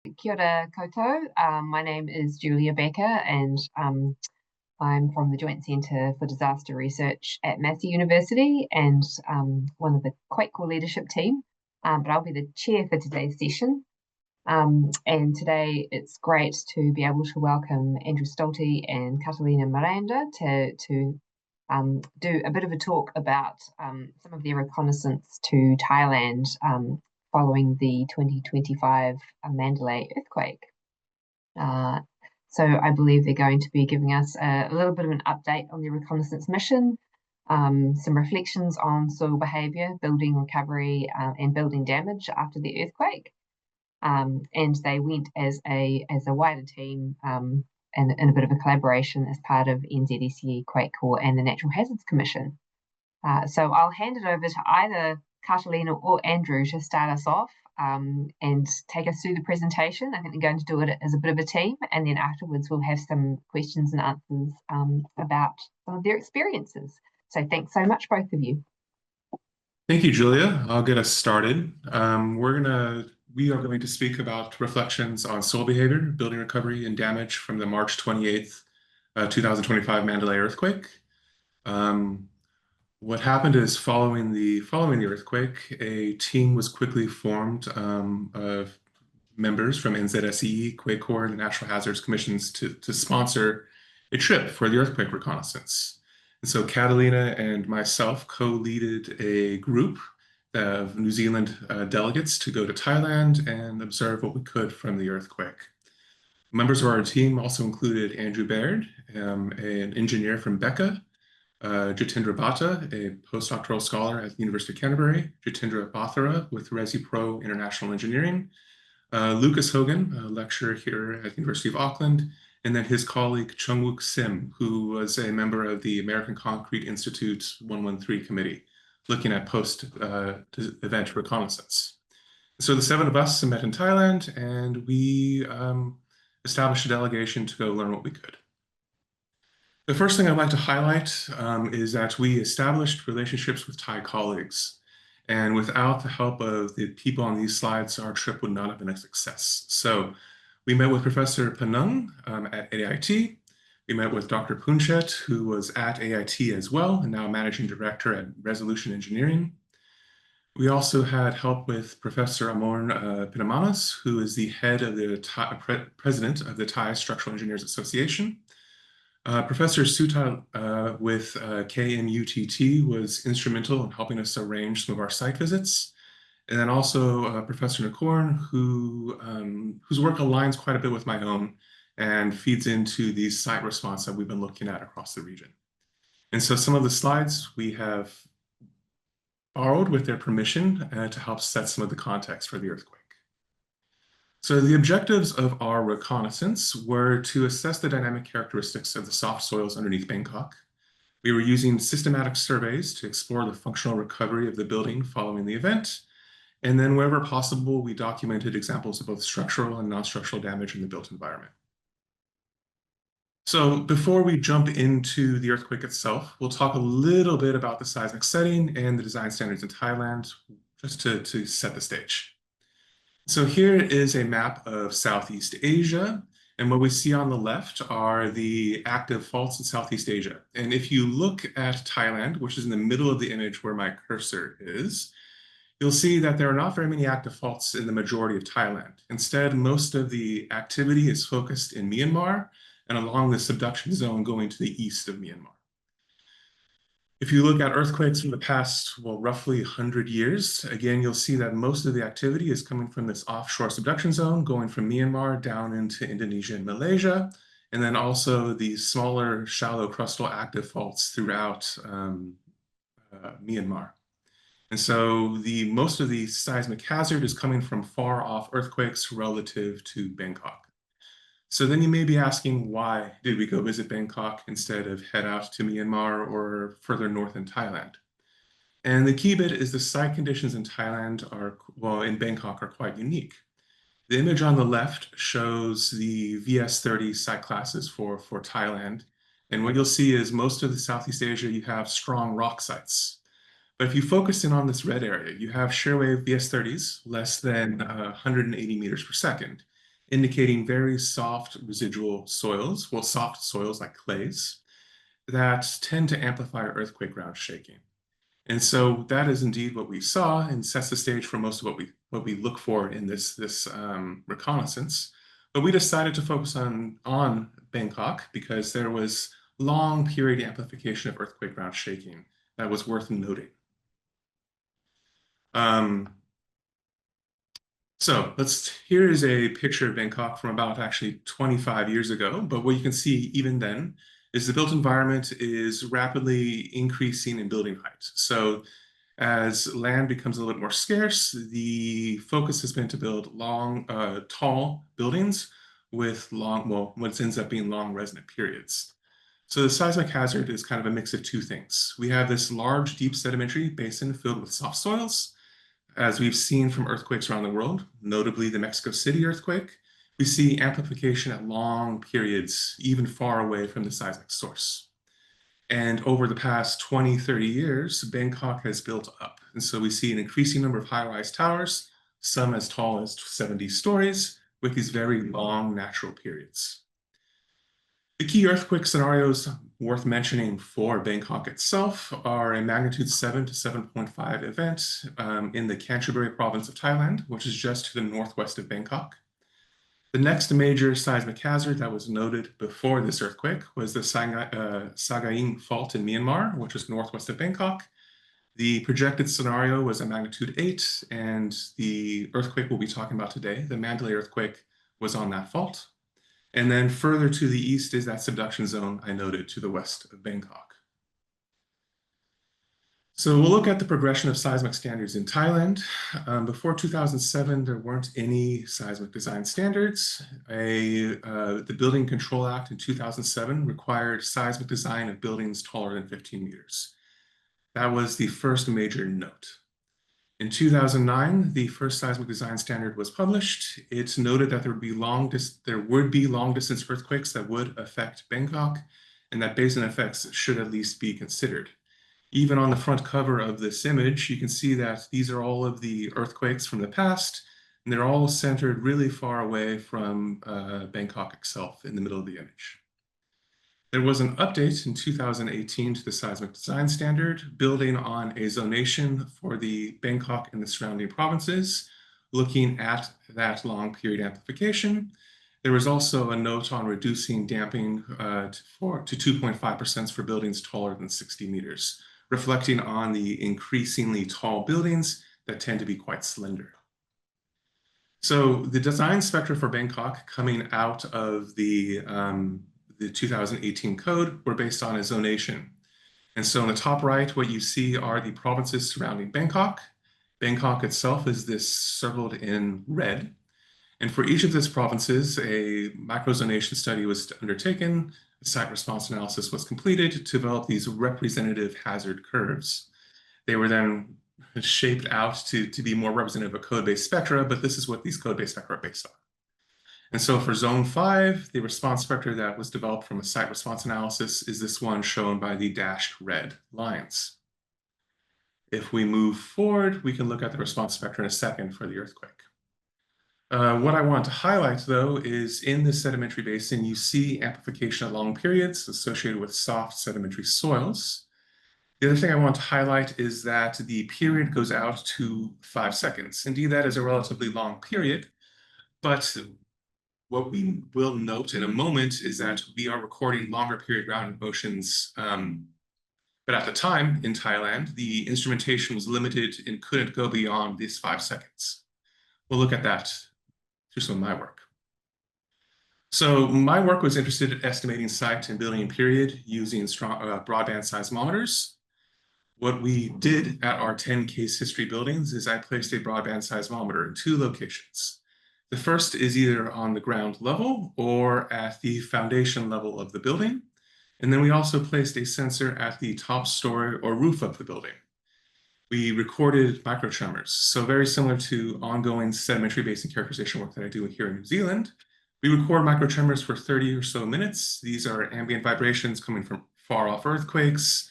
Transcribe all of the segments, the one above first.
Kia ora koutou. My name is Julia Becker, and I'm from the Joint Centre for Disaster Research at Massey University and one of the QuakeCoRE leadership team. But I'll be the chair for today's session. And today it's great to be able to welcome Andrew Stolte and Catalina Miranda to do a bit of a talk about some of their reconnaissance to Thailand following the 2025 Mandalay earthquake. So I believe they're going to be giving us a little bit of an update on their reconnaissance mission, some reflections on soil behaviour, building recovery, and building damage after the earthquake. And they went as a wider team and in a bit of a collaboration as part of NZSE, QuakeCoRE, and the Natural Hazards Commission. So I'll hand it over to either Catalina or Andrew to start us off and take us through the presentation. I think they're going to do it as a bit of a team, and then afterwards we'll have some questions and answers about some of their experiences. So thanks so much, both of you. Thank you, Julia. I'll get us started. We are going to speak about reflections on soil behavior, building recovery, and damage from the March 28th, 2025 Mandalay earthquake. What happened is following the earthquake, a team was quickly formed of members from NZSE, QuakeCoRE, and the Natural Hazards Commissions to sponsor a trip for the earthquake reconnaissance. And so Catalina and myself co-leaded a group of New Zealand delegates to go to Thailand and observe what we could from the earthquake. Members of our team also included Andrew Baird, an engineer from Becca, Jitendra Bhatta, a postdoctoral scholar at the University of Canterbury, Jitendra Bathara with Resi Pro International Engineering, Lucas Hogan, a lecturer here at the University of Auckland, and then his colleague Chungwook Sim, who was a member of the American Concrete Institute 113 committee, looking at post-event reconnaissance. So the seven of us met in Thailand, and we established a delegation to go learn what we could. The first thing I'd like to highlight is that we established relationships with Thai colleagues. And without the help of the people on these slides, our trip would not have been a success. So we met with Professor Panung at AIT. We met with Dr. Punchet, who was at AIT as well, and now managing director at Resolution Engineering. We also had help with Professor Amorn Pinamanas, who is the head of the president of the Thai Structural Engineers Association. Professor Suta with KMUTT was instrumental in helping us arrange some of our site visits. And then also Professor Nakorn, whose work aligns quite a bit with my own and feeds into the site response that we've been looking at across the region. And so some of the slides we have borrowed with their permission to help set some of the context for the earthquake. So the objectives of our reconnaissance were to assess the dynamic characteristics of the soft soils underneath Bangkok. We were using systematic surveys to explore the functional recovery of the building following the event. And then wherever possible, we documented examples of both structural and non-structural damage in the built environment. So before we jump into the earthquake itself, we'll talk a little bit about the seismic setting and the design standards in Thailand, just to set the stage. So here is a map of Southeast Asia, and what we see on the left are the active faults in Southeast Asia. And if you look at Thailand, which is in the middle of the image where my cursor is, you'll see that there are not very many active faults in the majority of Thailand. Instead, most of the activity is focused in Myanmar and along the subduction zone going to the east of Myanmar. If you look at earthquakes from the past, well, roughly 100 years, again, you'll see that most of the activity is coming from this offshore subduction zone, going from Myanmar down into Indonesia and Malaysia, and then also the smaller, shallow crustal active faults throughout Myanmar. And so most of the seismic hazard is coming from far off earthquakes relative to Bangkok. So then you may be asking, why did we go visit Bangkok instead of head out to Myanmar or further north in Thailand? And the key bit is the site conditions in Thailand in Bangkok are quite unique. The image on the left shows the VS30 site classes for Thailand. And what you'll see is most of the Southeast Asia, you have strong rock sites. But if you focus in on this red area, you have shear wave VS30s less than 180 meters per second. indicating very soft residual soils, well, soft soils like clays, that tend to amplify earthquake ground shaking. And so that is indeed what we saw and sets the stage for most of what we look for in this reconnaissance. But we decided to focus on Bangkok because there was long period amplification of earthquake ground shaking that was worth noting. So here is a picture of Bangkok from about actually 25 years ago. But what you can see even then is the built environment is rapidly increasing in building height. So as land becomes a little bit more scarce, the focus has been to build long, tall buildings with what ends up being long resonant periods. So the seismic hazard is kind of a mix of two things. We have this large, deep sedimentary basin filled with soft soils. As we've seen from earthquakes around the world, notably the Mexico City earthquake, we see amplification at long periods, even far away from the seismic source. And over the past 20, 30 years, Bangkok has built up. And so we see an increasing number of high-rise towers, some as tall as 70 stories, with these very long natural periods. The key earthquake scenarios worth mentioning for Bangkok itself are a magnitude 7 to 7.5 event in the Canterbury province of Thailand, which is just to the northwest of Bangkok. The next major seismic hazard that was noted before this earthquake was the Sagaing Fault in Myanmar, which is northwest of Bangkok. The projected scenario was a magnitude 8, and the earthquake we'll be talking about today, the Mandalay earthquake, was on that fault. And then further to the east is that subduction zone I noted to the west of Bangkok. So we'll look at the progression of seismic standards in Thailand. Before 2007, there weren't any seismic design standards. The Building Control Act in 2007 required seismic design of buildings taller than 15 meters. That was the first major note. In 2009, the first seismic design standard was published. It's noted that there would be long-distance earthquakes that would affect Bangkok, and that basin effects should at least be considered. Even on the front cover of this image, you can see that these are all of the earthquakes from the past, and they're all centered really far away from Bangkok itself in the middle of the image. There was an update in 2018 to the seismic design standard, building on a zonation for the Bangkok and the surrounding provinces, looking at that long period amplification. There was also a note on reducing damping to 2.5% for buildings taller than 60 meters, reflecting on the increasingly tall buildings that tend to be quite slender. So the design spectra for Bangkok coming out of the 2018 code were based on a zonation. And so in the top right, what you see are the provinces surrounding Bangkok. Bangkok itself is this circled in red. And for each of these provinces, a microzonation study was undertaken, a site response analysis was completed to develop these representative hazard curves. They were then shaped out to be more representative of code-based spectra, but this is what these code-based spectra are based on. And so for zone 5, the response spectra that was developed from a site response analysis is this one shown by the dashed red lines. If we move forward, we can look at the response spectra in a second for the earthquake. What I want to highlight, though, is in the sedimentary basin, you see amplification at long periods associated with soft sedimentary soils. The other thing I want to highlight is that the period goes out to 5 seconds. Indeed, that is a relatively long period, but what we will note in a moment is that we are recording longer period ground motions. But at the time in Thailand, the instrumentation was limited and couldn't go beyond these 5 seconds. We'll look at that through some of my work. So my work was interested in estimating site and building period using broadband seismometers. What we did at our 10 case history buildings is I placed a broadband seismometer in 2 locations. The first is either on the ground level or at the foundation level of the building. And then we also placed a sensor at the top story or roof of the building. We recorded microtremors. So very similar to ongoing sedimentary basin characterization work that I do here in New Zealand. We record microtremors for 30 or so minutes. These are ambient vibrations coming from far off earthquakes,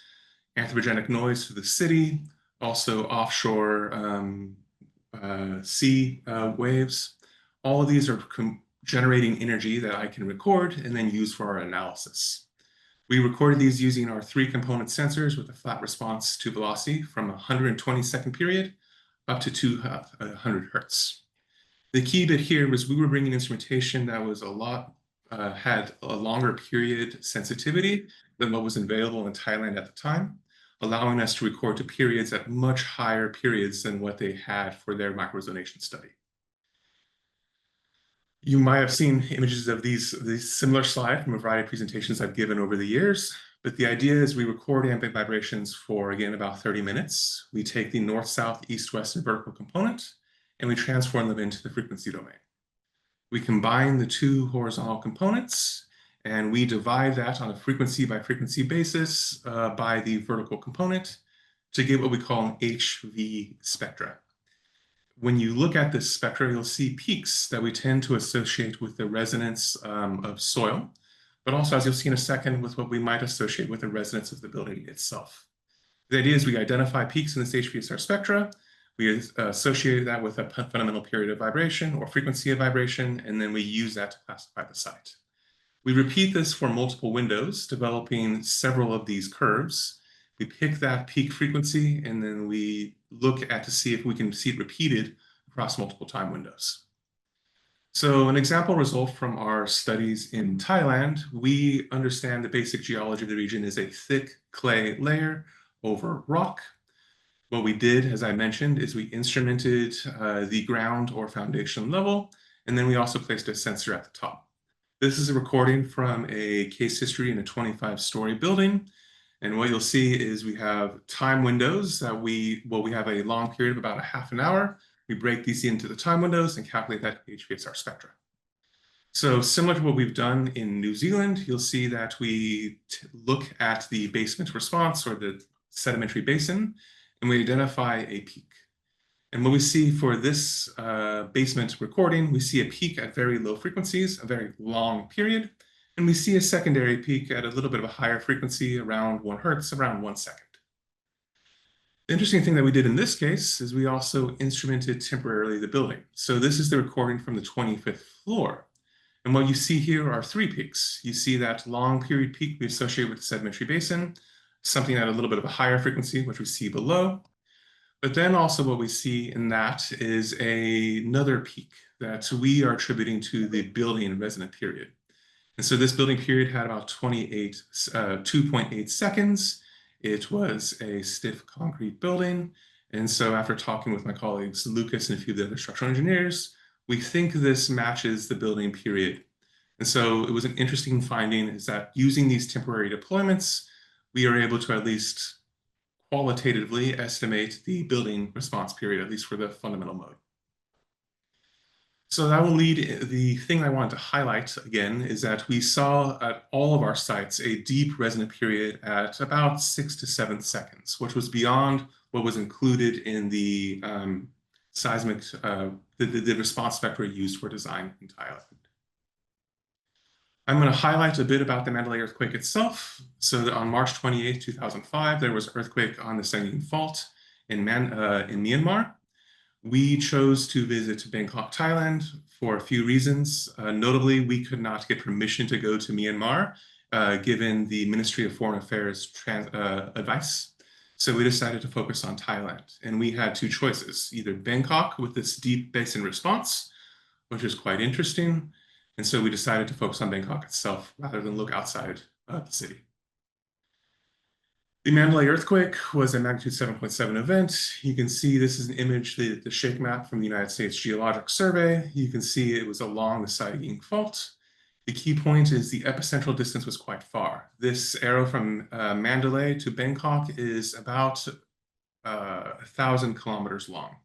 anthropogenic noise through the city, also offshore sea waves. All of these are generating energy that I can record and then use for our analysis. We recorded these using our 3-component sensors with a flat response to velocity from 120-second period up to 200 hertz. The key bit here was we were bringing instrumentation that was had a longer period sensitivity than what was available in Thailand at the time, allowing us to record to periods at much higher periods than what they had for their microzonation study. You might have seen images of these similar slide from a variety of presentations I've given over the years, but the idea is we record ambient vibrations for, again, about 30 minutes. We take the north, south, east, west, and vertical component, and we transform them into the frequency domain. We combine the 2 horizontal components, and we divide that on a frequency by frequency basis by the vertical component to get what we call an HV spectra. When you look at this spectra, you'll see peaks that we tend to associate with the resonance of soil, but also, as you'll see in a second, with what we might associate with the resonance of the building itself. The idea is we identify peaks in this HVSR spectra, we associate that with a fundamental period of vibration or frequency of vibration, and then we use that to classify the site. We repeat this for multiple windows, developing several of these curves. We pick that peak frequency, and then we look to see if we can see it repeated across multiple time windows. So an example result from our studies in Thailand, we understand the basic geology of the region is a thick clay layer over rock. What we did, as I mentioned, is we instrumented the ground or foundation level, and then we also placed a sensor at the top. This is a recording from a case history in a 25-story building. And what you'll see is we have time windows that we have a long period of about a half an hour. We break these into the time windows and calculate that HVSR spectra. So similar to what we've done in New Zealand, you'll see that we look at the basement response or the sedimentary basin, and we identify a peak. And what we see for this basement recording, we see a peak at very low frequencies, a very long period. And we see a secondary peak at a little bit of a higher frequency, around 1 hertz, around 1 second. The interesting thing that we did in this case is we also instrumented temporarily the building. So this is the recording from the 25th floor. And what you see here are 3 peaks. You see that long period peak we associate with the sedimentary basin, something at a little bit of a higher frequency, which we see below. But then also what we see in that is another peak that we are attributing to the building resonant period. And so this building period had about 2.8 seconds. It was a stiff concrete building. And so after talking with my colleagues, Lucas and a few of the other structural engineers, we think this matches the building period. And so it was an interesting finding is that using these temporary deployments, we are able to at least qualitatively estimate the building response period, at least for the fundamental mode. So that will lead, the thing I wanted to highlight again is that we saw at all of our sites a deep resonant period at about 6 to 7 seconds, which was beyond what was included in the seismic, the response spectra used for design in Thailand. I'm going to highlight a bit about the Mandalay earthquake itself. So on March 28, 2005, there was an earthquake on the Sangin Fault in Myanmar. We chose to visit Bangkok, Thailand for a few reasons. Notably, we could not get permission to go to Myanmar, given the Ministry of Foreign Affairs advice. So we decided to focus on Thailand. And we had 2 choices, either Bangkok with this deep basin response, which is quite interesting. And so we decided to focus on Bangkok itself rather than look outside the city. The Mandalay earthquake was a magnitude 7.7 event. You can see this is an image, the shake map from the United States Geologic Survey. You can see it was along the Sangin Fault. The key point is the epicentral distance was quite far. This arrow from Mandalay to Bangkok is about 1,000 kilometers long.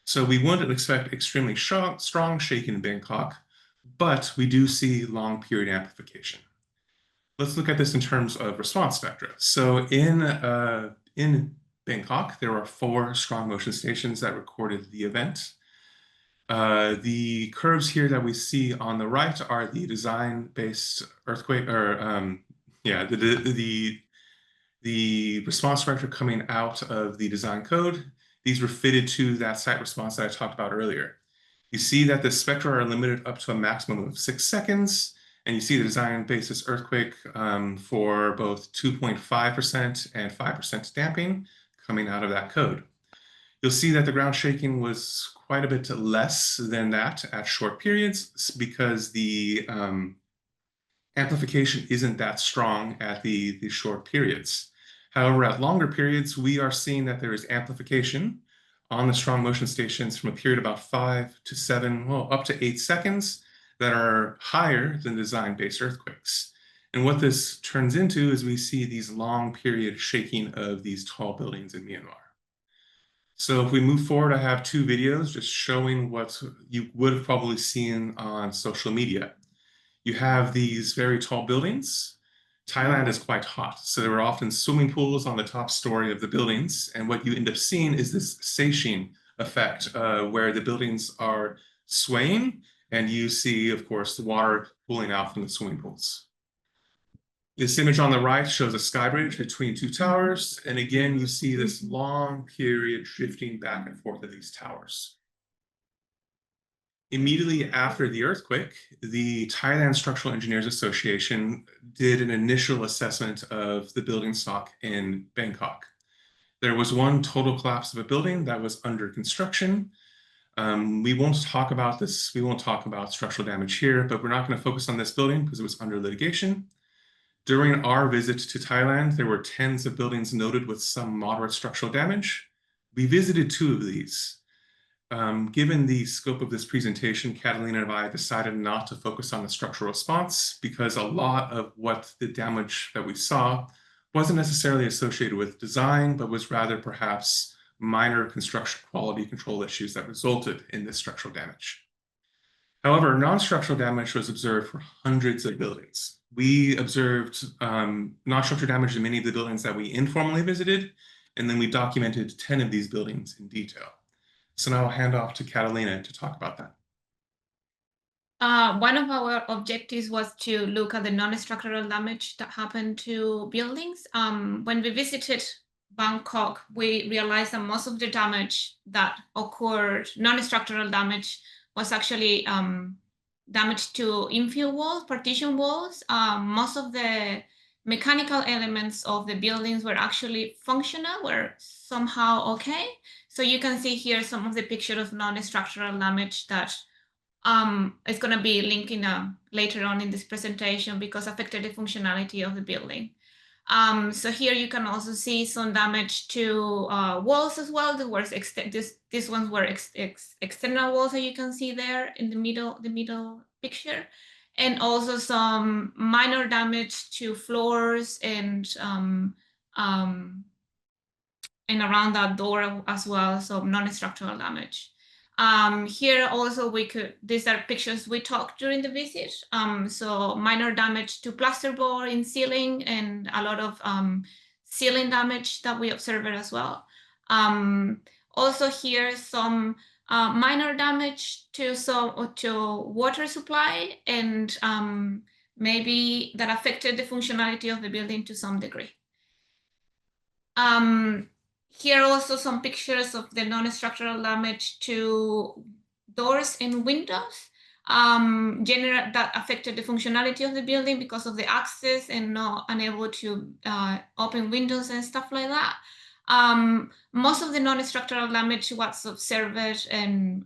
So we wouldn't expect extremely strong shaking in Bangkok, but we do see long period amplification. Let's look at this in terms of response spectra. So in Bangkok, there are 4 strong motion stations that recorded the event. The curves here that we see on the right are the design-based earthquake, or the response spectra coming out of the design code. These were fitted to that site response that I talked about earlier. You see that the spectra are limited up to a maximum of 6 seconds, and you see the design basis earthquake for both 2.5% and 5% damping coming out of that code. You'll see that the ground shaking was quite a bit less than that at short periods because the amplification isn't that strong at the short periods. However, at longer periods, we are seeing that there is amplification on the strong motion stations from a period about 5 to 7, well, up to 8 seconds that are higher than design-based earthquakes. And what this turns into is we see these long period shaking of these tall buildings in Myanmar. So if we move forward, I have 2 videos just showing what you would have probably seen on social media. You have these very tall buildings. Thailand is quite hot, so there were often swimming pools on the top story of the buildings. And what you end up seeing is this seiching effect where the buildings are swaying, and you see, of course, the water pooling out from the swimming pools. This image on the right shows a sky bridge between 2 towers. And again, you see this long period shifting back and forth of these towers. Immediately after the earthquake, the Thailand Structural Engineers Association did an initial assessment of the building stock in Bangkok. There was one total collapse of a building that was under construction. We won't talk about this. We won't talk about structural damage here, but we're not going to focus on this building because it was under litigation. During our visit to Thailand, there were tens of buildings noted with some moderate structural damage. We visited 2 of these. Given the scope of this presentation, Catalina and I decided not to focus on the structural response because a lot of what the damage that we saw wasn't necessarily associated with design, but was rather perhaps minor construction quality control issues that resulted in this structural damage. However, non-structural damage was observed for hundreds of buildings. We observed non-structural damage in many of the buildings that we informally visited, and then we documented 10 of these buildings in detail. So now I'll hand off to Catalina to talk about that. One of our objectives was to look at the non-structural damage that happened to buildings. When we visited Bangkok, we realized that most of the damage that occurred, non-structural damage, was actually damage to infill walls, partition walls. Most of the mechanical elements of the buildings were actually functional, were somehow okay. So you can see here some of the pictures of non-structural damage that is going to be linking later on in this presentation because affected the functionality of the building. So here you can also see some damage to walls as well. These ones were external walls that you can see there in the middle picture, and also some minor damage to floors and around that door as well, so non-structural damage. Here also these are pictures we took during the visit. So minor damage to plasterboard in ceiling and a lot of ceiling damage that we observed as well. Also here some minor damage to water supply and maybe that affected the functionality of the building to some degree. Here also some pictures of the non-structural damage to doors and windows that affected the functionality of the building because of the access and not unable to open windows and stuff like that. Most of the non-structural damage was observed in,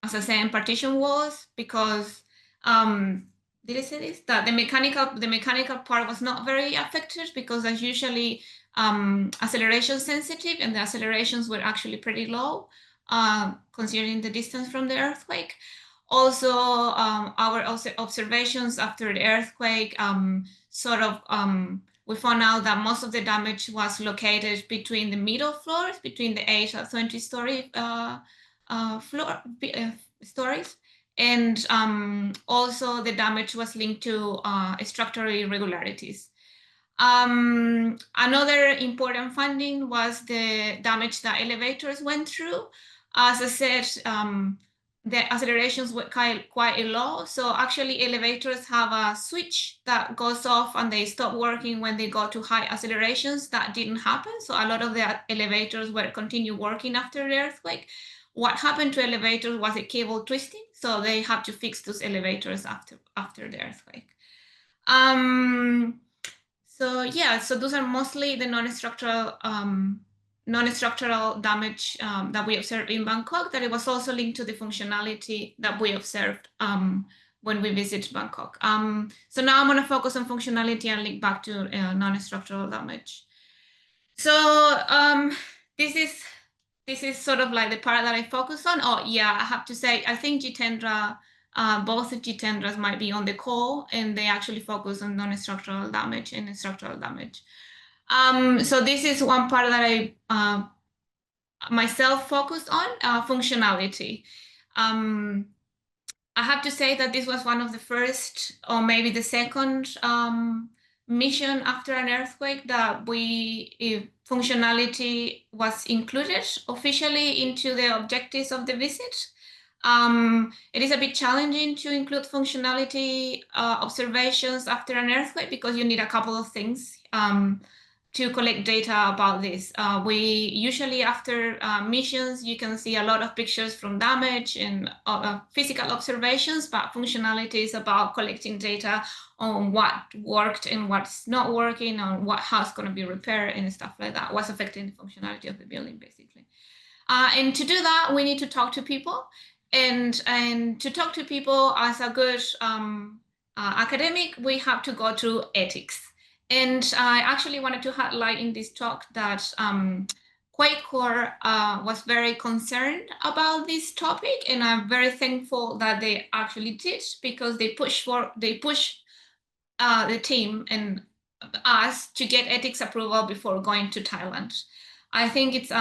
as I said, in partition walls because did I say this? That the mechanical part was not very affected because that's usually acceleration sensitive, and the accelerations were actually pretty low considering the distance from the earthquake. Also, our observations after the earthquake we found out that most of the damage was located between the middle floors, between the 8 or 20-story stories. And also the damage was linked to structural irregularities. Another important finding was the damage that elevators went through. As I said, the accelerations were quite low. So actually elevators have a switch that goes off and they stop working when they go to high accelerations. That didn't happen. So a lot of the elevators were continue working after the earthquake, what happened to elevators was a cable twisting, so they have to fix those elevators after the earthquake. So yeah, so those are mostly the non-structural damage that we observed in Bangkok. That it was also linked to the functionality that we observed when we visit Bangkok. So now I'm going to focus on functionality and link back to non-structural damage. So this is sort of like the part that I focus on. Oh yeah, I have to say, I think Jitendra, both of Jitendras might be on the call, and they actually focus on non-structural damage and structural damage. So this is one part that I myself focused on, functionality. I have to say that this was one of the first, or maybe the second mission after an earthquake that functionality was included officially into the objectives of the visit. It is a bit challenging to include functionality observations after an earthquake because you need a couple of things to collect data about this. We usually, after missions, you can see a lot of pictures from damage and physical observations, but functionality is about collecting data on what worked and what's not working, on what house is going to be repaired and stuff like that, what's affecting the functionality of the building, basically. And to do that, we need to talk to people. And to talk to people as a good academic, we have to go through ethics. And I actually wanted to highlight in this talk that QuakeCoRE was very concerned about this topic, and I'm very thankful that they actually did, because they push the team and us to get ethics approval before going to Thailand. I think it's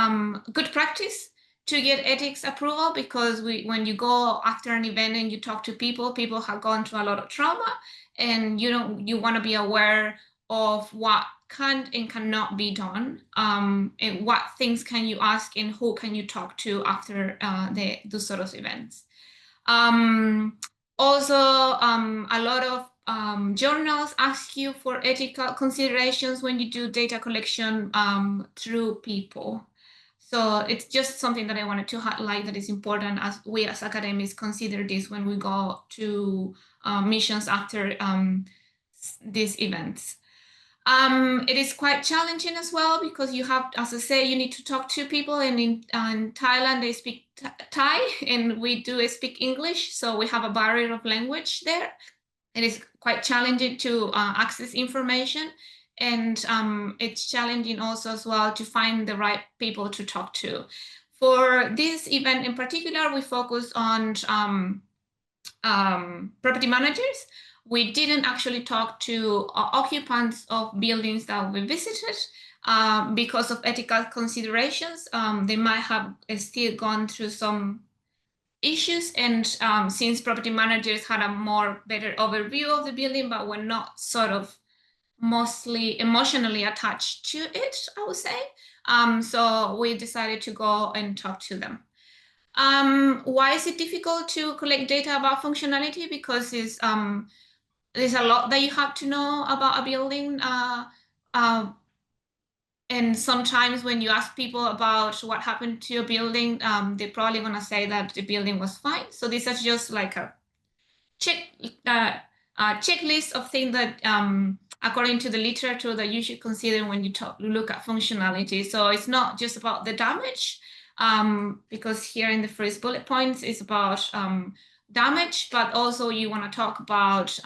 good practice to get ethics approval, because when you go after an event and you talk to people, people have gone through a lot of trauma, and you want to be aware of what can and cannot be done, and what things can you ask and who can you talk to after those sort of events. Also, a lot of journals ask you for ethical considerations when you do data collection through people. So it's just something that I wanted to highlight, that is important as we as academics consider this when we go to missions after these events. It is quite challenging as well, because you have, as I say, you need to talk to people, and in Thailand they speak Thai and we do speak English, so we have a barrier of language there. It is quite challenging to access information, and it's challenging also as well to find the right people to talk to. For this event in particular, we focus on property managers. We didn't actually talk to occupants of buildings that we visited because of ethical considerations. They might have still gone through some issues, and since property managers had a better overview of the building, but were not sort of mostly emotionally attached to it, I would say. So we decided to go and talk to them. Why is it difficult to collect data about functionality? Because there's a lot that you have to know about a building. And sometimes when you ask people about what happened to your building, they're probably going to say that the building was fine. So this is just like a checklist of things that, according to the literature, that you should consider when you look at functionality. So it's not just about the damage, because here in the first bullet points is about damage, but also you want to talk about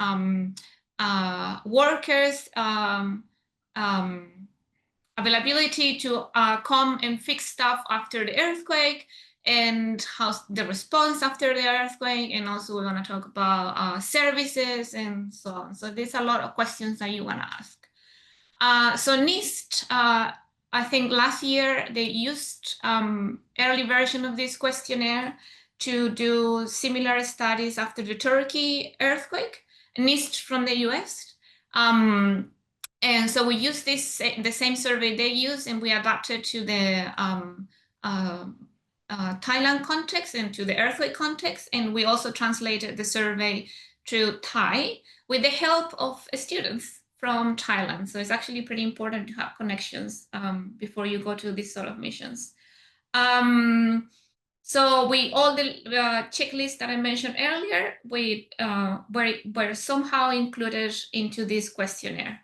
workers, availability to come and fix stuff after the earthquake, and how's the response after the earthquake, and also we're going to talk about services and so on. So there's a lot of questions that you want to ask. So NIST, I think last year they used early version of this questionnaire to do similar studies after the Turkey earthquake, NIST from the US. And so we used the same survey they use, and we adapted to the Thailand context and to the earthquake context. And we also translated the survey to Thai with the help of students from Thailand. So it's actually pretty important to have connections before you go to these sort of missions. So all the checklists that I mentioned earlier, were somehow included into this questionnaire.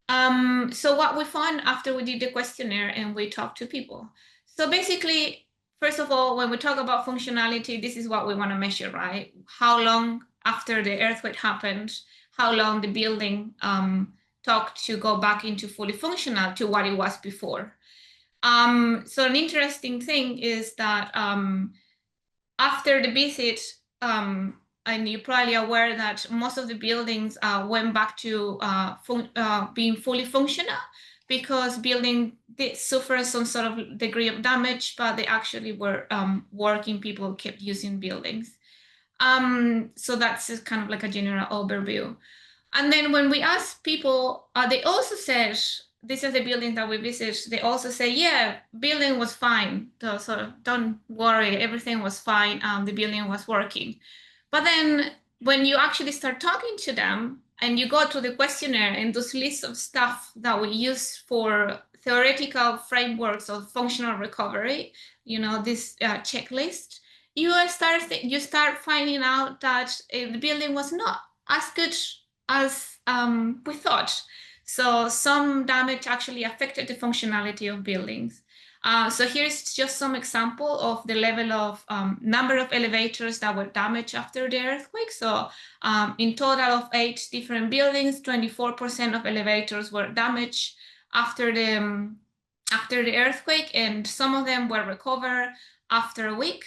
So what we found after we did the questionnaire and we talked to people. So basically, first of all, when we talk about functionality, this is what we want to measure, right? How long after the earthquake happened, how long the building took to go back into fully functional to what it was before. So an interesting thing is that after the visit, and you're probably aware that most of the buildings went back to being fully functional, because buildings did suffer some sort of degree of damage, but they actually were working. People kept using buildings. So that's just kind of like a general overview. And then when we asked people, they also said, this is the building that we visit, they also say, yeah, building was fine. So don't worry, everything was fine. The building was working. But then when you actually start talking to them and you go to the questionnaire and those lists of stuff that we use for theoretical frameworks of functional recovery, this checklist, you start finding out that the building was not as good as we thought. So some damage actually affected the functionality of buildings. So here's just some example of the level of number of elevators that were damaged after the earthquake. So in total of 8 different buildings, 24% of elevators were damaged after the earthquake, and some of them were recovered after a week,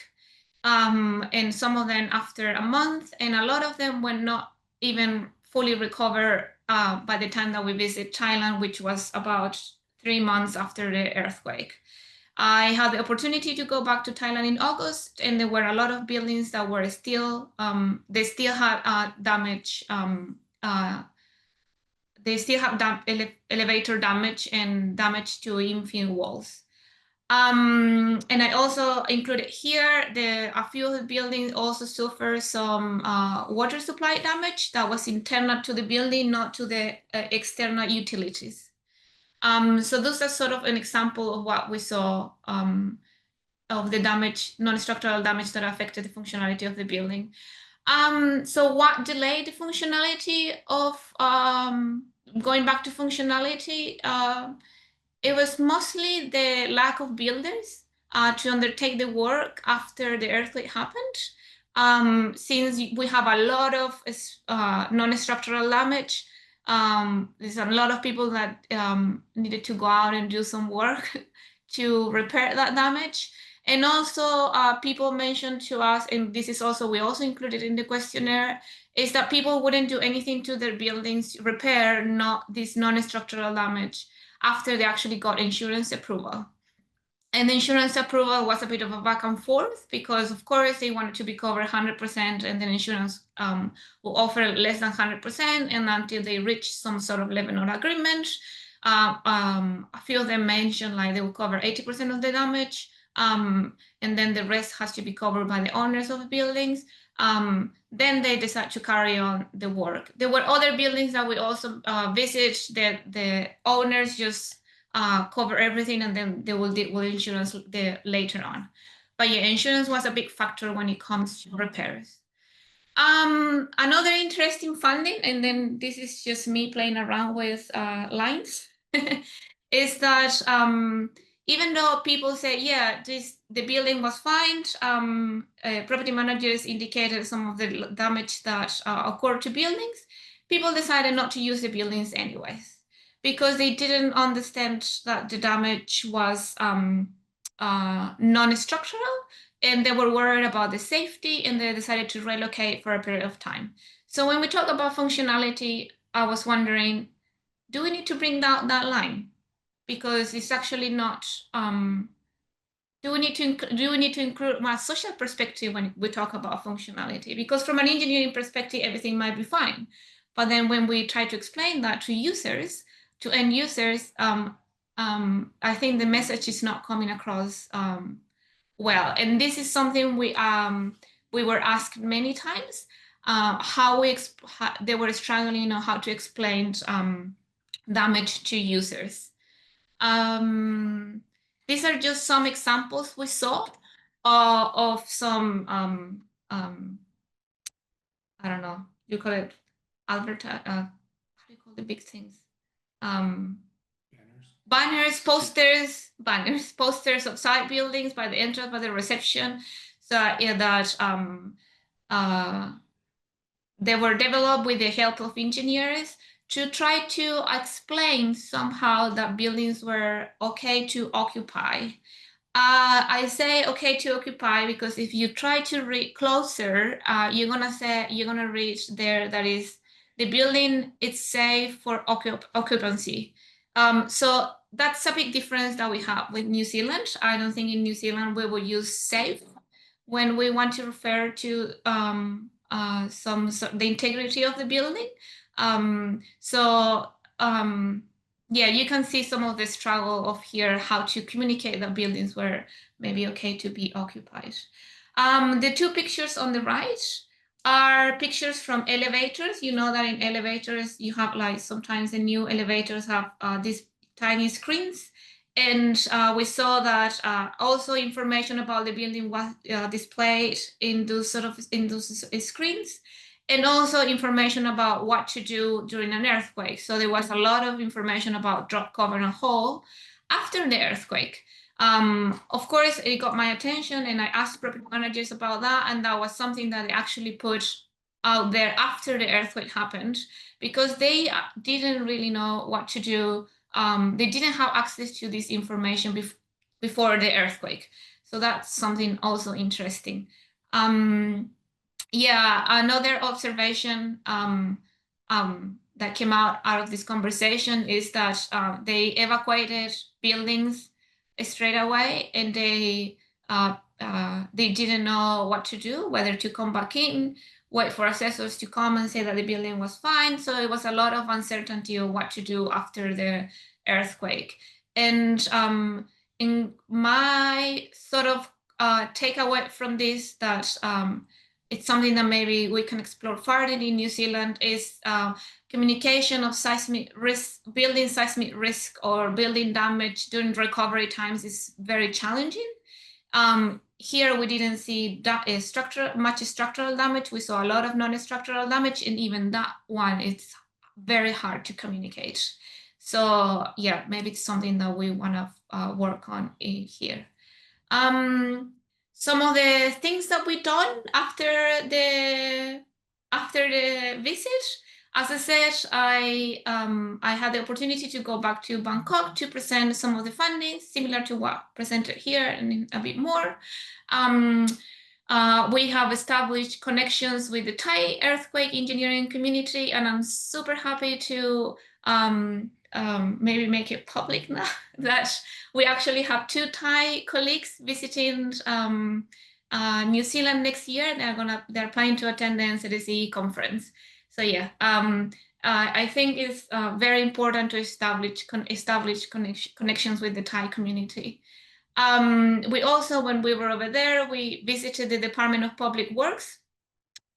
and some of them after a month, and a lot of them were not even fully recovered by the time that we visit Thailand, which was about 3 months after the earthquake. I had the opportunity to go back to Thailand in August, and there were a lot of buildings that were still, they still had damage. They still have elevator damage and damage to infant walls. And I also included here a few of the buildings also suffer some water supply damage that was internal to the building, not to the external utilities. So those are sort of an example of what we saw of the damage, non-structural damage that affected the functionality of the building. So what delayed the functionality of going back to functionality? It was mostly the lack of builders to undertake the work after the earthquake happened. Since we have a lot of non-structural damage, there's a lot of people that needed to go out and do some work to repair that damage. And also people mentioned to us, and this is also, we also included in the questionnaire, is that people wouldn't do anything to their buildings, repair this non-structural damage after they actually got insurance approval. And the insurance approval was a bit of a back and forth, because of course they wanted to be covered 100%, and then insurance will offer less than 100%, and until they reach some sort of level of agreement. A few of them mentioned like they will cover 80% of the damage, and then the rest has to be covered by the owners of the buildings. Then they decide to carry on the work. There were other buildings that we also visit that the owners just cover everything, and then they will deal with insurance later on. But yeah, insurance was a big factor when it comes to repairs. Another interesting finding, and then this is just me playing around with lines, is that even though people say, yeah, the building was fine, property managers indicated some of the damage that occurred to buildings, people decided not to use the buildings anyways, because they didn't understand that the damage was non-structural, and they were worried about the safety, and they decided to relocate for a period of time. So when we talk about functionality, I was wondering, do we need to bring down that line? Because it's actually not, do we need to include my social perspective when we talk about functionality? Because from an engineering perspective, everything might be fine. But then when we try to explain that to users, to end users, I think the message is not coming across well. And this is something we were asked many times, how they were struggling on how to explain damage to users. These are just some examples we saw of some I don't know, you call it how do you call the big things? Banners, posters of side buildings by the entrance, by the reception. So yeah, that they were developed with the help of engineers to try to explain somehow that buildings were okay to occupy. I say okay to occupy because if you try to read closer, you're gonna reach there that is the building is safe for occupancy. So that's a big difference that we have with New Zealand. I don't think in New Zealand we will use safe when we want to refer to the integrity of the building. Yeah, you can see some of the struggle of here, how to communicate that buildings were maybe okay to be occupied. The two pictures on the right are pictures from elevators. You know that in elevators, you have like sometimes the new elevators have these tiny screens. And we saw that also information about the building was displayed in those screens, and also information about what to do during an earthquake. So there was a lot of information about drop, cover, and hole after the earthquake. Of course, it got my attention, and I asked project managers about that, and that was something that they actually put out there after the earthquake happened, because they didn't really know what to do. They didn't have access to this information before the earthquake. So that's something also interesting. Yeah, another observation that came out of this conversation is that they evacuated buildings straight away, and they didn't know what to do, whether to come back in, wait for assessors to come and say that the building was fine. So it was a lot of uncertainty of what to do after the earthquake. And in my sort of takeaway from this, that it's something that maybe we can explore further in New Zealand, is communication of seismic risk, building seismic risk or building damage during recovery times is very challenging. Here we didn't see much structural damage. We saw a lot of non-structural damage, and even that one, it's very hard to communicate. So yeah, maybe it's something that we want to work on here. Some of the things that we done after the visit, as I said, I had the opportunity to go back to Bangkok to present some of the findings, similar to what presented here and a bit more. We have established connections with the Thai earthquake engineering community, and I'm super happy to maybe make it public now that we actually have 2 Thai colleagues visiting New Zealand next year. They're planning to attend the NZSE conference. So yeah, I think it's very important to establish connections with the Thai community. We also, when we were over there, we visited the Department of Public Works,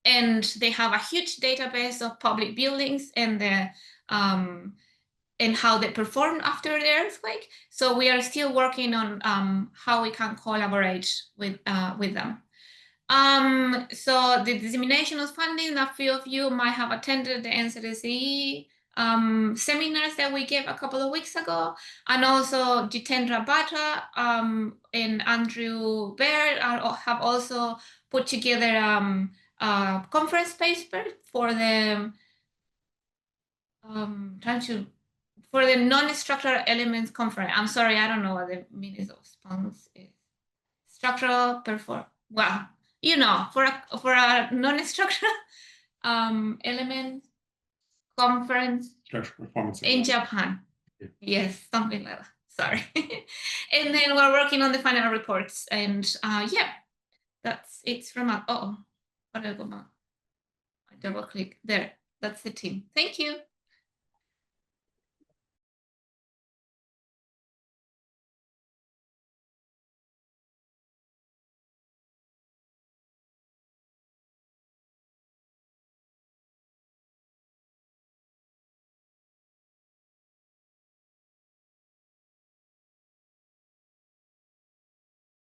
and they have a huge database of public buildings and how they performed after the earthquake. So we are still working on how we can collaborate with them. So the dissemination of funding, a few of you might have attended the NZSE seminars that we gave a couple of weeks ago, and also Jitendra Bhatta and Andrew Baird have also put together a conference paper for the for the non-structural elements conference. I'm sorry, I don't know what the meaning of SPONS is. Structural perform. Well, you know, for a non-structural element conference. Structural performance in Japan. Yeah. Yes, something like that. Sorry. And then we're working on the final reports. And yeah, that's it from us. Oh, how do I go back? I double click there. That's the team. Thank you.